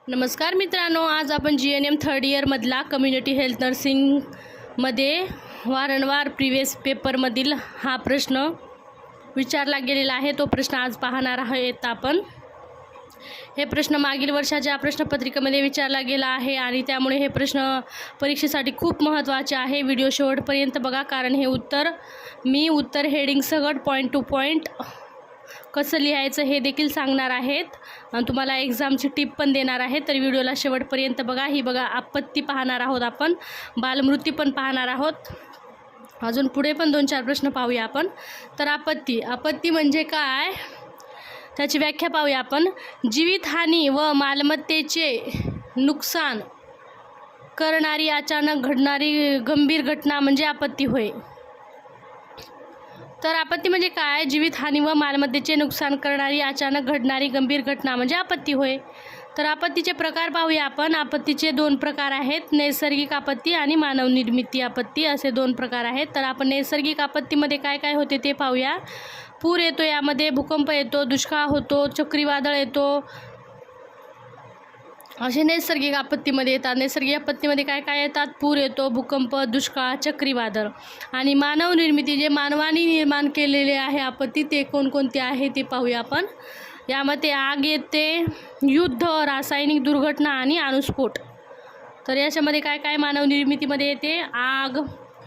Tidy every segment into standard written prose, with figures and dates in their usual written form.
नमस्कार मित्रांनो, आज आपण GNM थर्ड इयरमधला कम्युनिटी हेल्थ नर्सिंगमध्ये वारंवार प्रिव्हियस पेपरमधील हा प्रश्न विचारला गेलेला आहे। तो प्रश्न आज पाहणार आहोत आपण। हे प्रश्न मागील वर्षाच्या प्रश्नपत्रिकेमध्ये विचारला गेला आहे आणि त्यामुळे हे प्रश्न परीक्षेसाठी खूप महत्त्वाचे आहे। व्हिडिओ शेवटपर्यंत बघा, कारण हे उत्तर हेडिंग सगट पॉईंट टू पॉईंट कसं लिहायचं हे देखील सांगणार आहेत आणि तुम्हाला एक्झामची टिप पण देणार आहे। तर व्हिडिओला शेवटपर्यंत बघा। ही बघा, आपत्ती पाहणार आहोत आपण, बालमृत्यू पण पाहणार आहोत, अजून पुढे पण 2-4 प्रश्न पाहूया आपण। तर आपत्ती म्हणजे काय, त्याची व्याख्या पाहूया आपण। जीवितहानी व मालमत्तेचे नुकसान करणारी अचानक घडणारी गंभीर घटना म्हणजे आपत्ती होय। तर आपत्ती म्हणजे काय, जीवितहानी व मालमत्तेचे नुकसान करणारी अचानक घडणारी गंभीर घटना म्हणजे आपत्ती होय। तर आपत्तीचे प्रकार पाहूया आपण। आपत्तीचे 2 प्रकार आहेत, नैसर्गिक आपत्ती आणि मानवनिर्मित आपत्ती असे 2 प्रकार आहेत। तर आपण नैसर्गिक आपत्तीमध्ये काय काय होते ते पाहूया। पूर येतो, यामध्ये भूकंप येतो, दुष्काळ होतो, चक्रीवादळ येतो, असे नैसर्गिक आपत्तीमध्ये येतात। नैसर्गिक आपत्तीमध्ये काय काय येतात, पूर येतो, भूकंप, दुष्काळ, चक्रीवादळ। आणि मानव निर्मिती, जे मानवाने निर्माण केलेले आहे आपत्ती, ते कोणकोणते आहे ते पाहूया आपण। यामध्ये आग येते, युद्ध, रासायनिक दुर्घटना आणि अणुस्फोट। तर याच्यामध्ये काय काय मानव निर्मितीमध्ये येते, आग,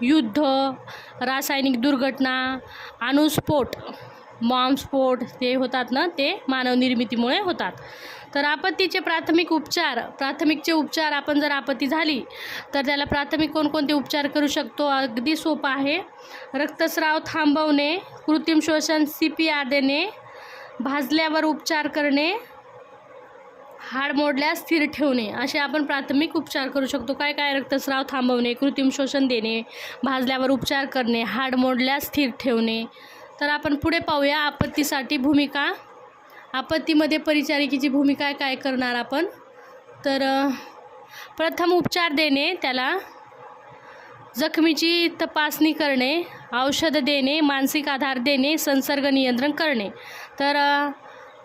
युद्ध, रासायनिक दुर्घटना, अणुस्फोट, बॉम्बस्फोट ते होतात ना, ते मानव निर्मितीमुळे होतात। तर आपत्तीचे प्राथमिकचे उपचार, आपण जर आपत्ती झाली तर त्याला प्राथमिक कोणकोणते उपचार करू शकतो, अगदी सोपं आहे। रक्तस्राव थांबवणे, कृत्रिम श्वसन CPR देणे, भाजल्यावर उपचार करणे, हाड मोडल्यास स्थिर ठेवणे, असे आपण प्राथमिक उपचार करू शकतो। काय काय, रक्तस्राव थांबवणे, कृत्रिम श्वसन देणे, भाजल्यावर उपचार करणे, हाड मोडल्यास स्थिर ठेवणे। तर आपण पुढे पाहूया आपत्तीसाठी भूमिका। आपत्तीमध्ये परिचारिकेची भूमिका काय करणार आपण, तर प्रथम उपचार देणे, त्याला जखमीची तपासणी करणे, औषध देणे, मानसिक आधार देणे, संसर्ग नियंत्रण करणे। तर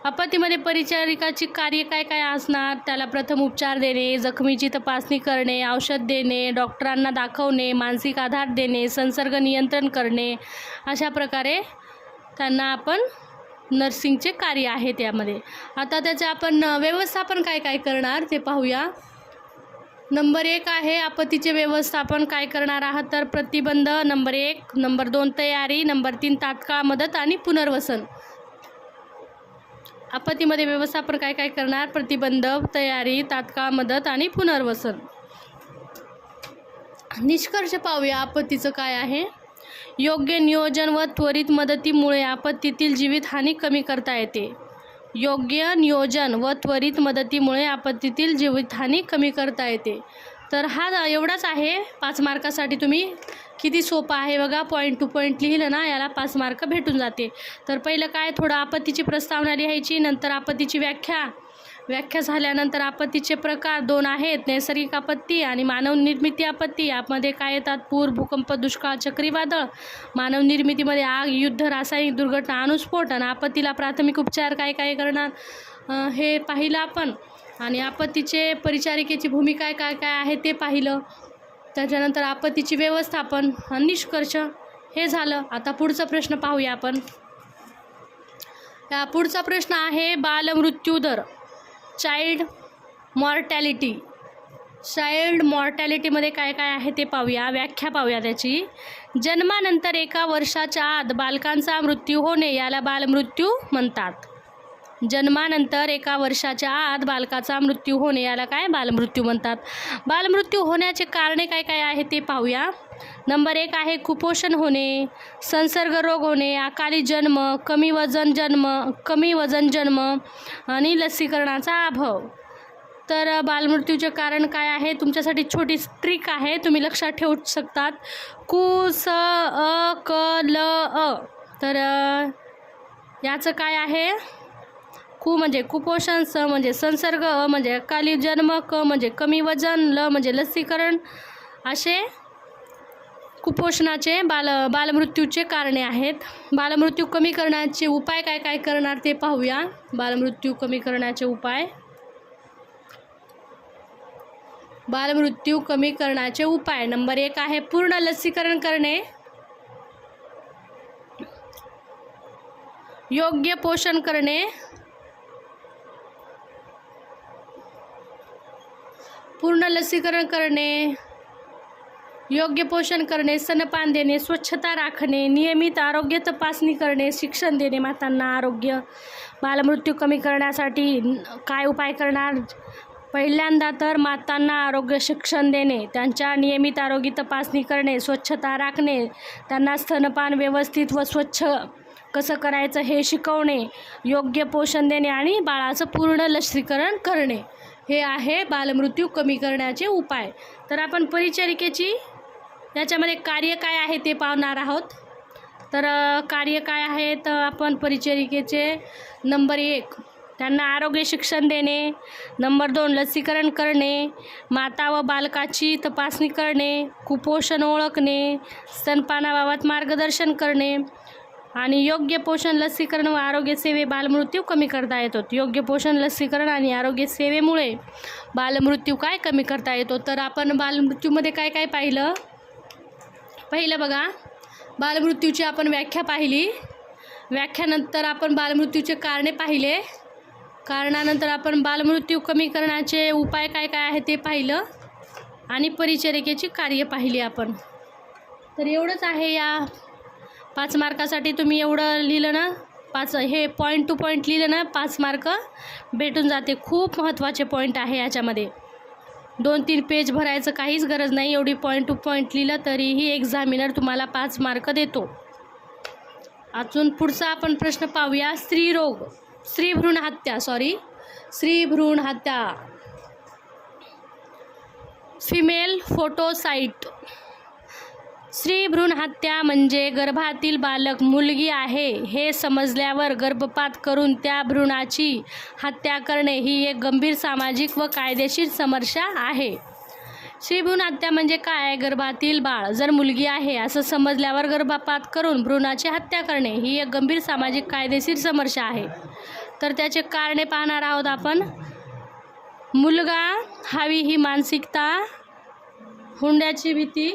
आपत्तीमध्ये परिचारिकाची कार्य काय काय असणार, त्याला प्रथम उपचार देणे, जखमीची तपासणी करणे, औषध देणे, डॉक्टरांना दाखवणे, मानसिक आधार देणे, संसर्ग नियंत्रण करणे, अशा प्रकारे त्यांना आपण नर्सिंगचे कार्य आहे त्यामध्ये। आता त्याचे आपण व्यवस्थापन काय काय करणार ते पाहूया। नंबर 1 आहे आपत्तीचे व्यवस्थापन काय करणार आहात, तर प्रतिबंध नंबर 1, नंबर 2 तयारी, नंबर 3 तात्काळ मदत आणि पुनर्वसन। आपत्तीमध्ये व्यवस्थापन काय काय करणार, प्रतिबंध, तयारी, तात्काळ मदत आणि पुनर्वसन। निष्कर्ष पाहूया आपत्तीचं काय आहे। योग्य नियोजन व त्वरित मदतीमुळे आपत्तीतील जीवितहानी कमी करता येते। योग्य नियोजन व त्वरित मदतीमुळे आपत्तीतील जीवितहानी कमी करता येते। तर हा एवढाच आहे 5 मार्कासाठी। तुम्ही किती सोपं आहे बघा, पॉईंट टू पॉईंट लिहिलं ना, याला 5 मार्क भेटून जाते। तर पहिलं काय, थोडं आपत्तीची प्रस्तावना लिहायची, नंतर आपत्तीची व्याख्या झाल्यानंतर आपत्तीचे प्रकार 2 आहेत, नैसर्गिक आपत्ती आणि मानव निर्मिती आपत्ती। यामध्ये काय येतात, पूर, भूकंप, दुष्काळ, चक्रीवादळ। मानव निर्मितीमध्ये आग, युद्ध, रासायनिक दुर्घटना, अणुस्फोट। आणि आपत्तीला प्राथमिक उपचार काय काय करणार हे पाहिलं आपण। आणि आपत्तीचे परिचारिकेची भूमिका काय काय आहे ते पाहिलं। त्याच्यानंतर आपत्तीची व्यवस्थापन आणि निष्कर्ष हे झालं। आता पुढचा प्रश्न पाहूया आपण। पुढचा प्रश्न आहे बालमृत्यू दर, चाइल्ड मॉर्टॅलिटीमध्ये काय काय आहे ते पाहूया, व्याख्या पाहूया त्याची। जन्मानंतर 1 वर्षाच्या आत बालकांचा मृत्यू होणे याला बालमृत्यू म्हणतात। जन्मानंतर 1 वर्षाच्या आत बालकाचा मृत्यू होणे याला काय, बालमृत्यू म्हणतात। बालमृत्यू होण्याचे कारणे काय काय आहे ते पाहूया। नंबर 1 आहे कुपोषण होणे, संसर्ग रोग होणे, अकाली जन्म, कमी वजन जन्म आणि लसीकरणाचा अभाव। तर बालमृत्यूचे कारण काय आहे, तुमच्यासाठी छोटी ट्रिक आहे, तुम्ही लक्षात ठेवू शकतात। स अ क ल अ। तर याचं काय आहे, कु म्हणजे कुपोषण, स म्हणजे संसर्ग, अ म्हणजे अकाली जन्म, क म्हणजे कमी वजन, ल म्हणजे लसीकरण, असे कुपोषणाचे बालमृत्यूचे कारणे आहेत। बालमृत्यू कमी करण्याचे उपाय काय काय करणार ते पाहूया। बालमृत्यू कमी करण्याचे उपाय, बालमृत्यू कमी करण्याचे उपाय. नंबर 1 आहे पूर्ण लसीकरण करणे, योग्य पोषण करणे, पूर्ण लसीकरण करणे, योग्य पोषण करणे, स्तनपान देणे, स्वच्छता राखणे, नियमित आरोग्य तपासणी करणे, शिक्षण देणे मातांना. आरोग्य बालमृत्यू कमी करण्यासाठी काय उपाय करणार? पहिल्यांदा तर मातांना आरोग्य शिक्षण देणे, त्यांच्या नियमित आरोग्य तपासणी करणे, स्वच्छता राखणे, त्यांना स्तनपान व्यवस्थित व स्वच्छ कसं करायचं हे शिकवणे, योग्य पोषण देणे आणि बाळाचं पूर्ण लसीकरण करणे, हे आहे बालमृत्यू कमी करण्याचे उपाय. तर आपण परिचारिकेची याच्यामध्ये कार्य काय आहे ते पाहणार आहोत. तर कार्य काय आहे तर आपण परिचारिकेचे नंबर 1 त्यांना आरोग्य शिक्षण देणे, नंबर 2 लसीकरण करणे, माता व बालकाची तपासणी करणे, कुपोषण ओळखणे, स्तनपानाबाबत मार्गदर्शन करणे आणि योग्य पोषण लसीकरण व आरोग्य सेवे बालमृत्यू कमी करता येतो. योग्य पोषण लसीकरण आणि आरोग्य सेवेमुळे बालमृत्यू काय कमी करता येतो. तर आपण बालमृत्यूमध्ये काय काय पाहिलं? पहिलं बघा, बालमृत्यूची आपण व्याख्या पाहिली, व्याख्यानंतर आपण बालमृत्यूचे कारणे पाहिले, कारणानंतर आपण बालमृत्यू कमी करण्याचे उपाय काय काय आहे ते पाहिलं आणि परिचारिकेची कार्य पाहिली आपण. तर एवढंच आहे. या 5 मार्कासाठी तुम्ही एवढं लिहिलं ना, 5 हे पॉईंट टू पॉईंट लिहिलं ना 5 मार्क भेटून जाते. खूप महत्त्वाचे पॉईंट आहे याच्यामध्ये. 2-3 पेज भरायचं काहीच गरज नाही. एवढी पॉईंट टू पॉईंट लिहिलं तरीही एक्झामिनर तुम्हाला 5 मार्क देतो. अजून पुढचा आपण प्रश्न पाहूया. स्त्री भ्रूण हत्या फिमेल फोटोसाइट. स्त्री भ्रूण हत्या म्हणजे गर्भातील बालक मुलगी आहे हे समजल्यावर गर्भपात करून त्या भ्रूणाची हत्या करणे ही एक गंभीर सामाजिक व कायदेशीर समस्या आहे. स्त्री भ्रूण हत्या म्हणजे काय? गर्भातील बाळ जर मुलगी आहे असं समजल्यावर गर्भपात करून भ्रूणाची हत्या करणे ही एक गंभीर सामाजिक कायदेशीर समस्या आहे. तर त्याचे कारणे पाहणार आहोत आपण. मुलगा हवी ही मानसिकता, हुंड्याची भीती,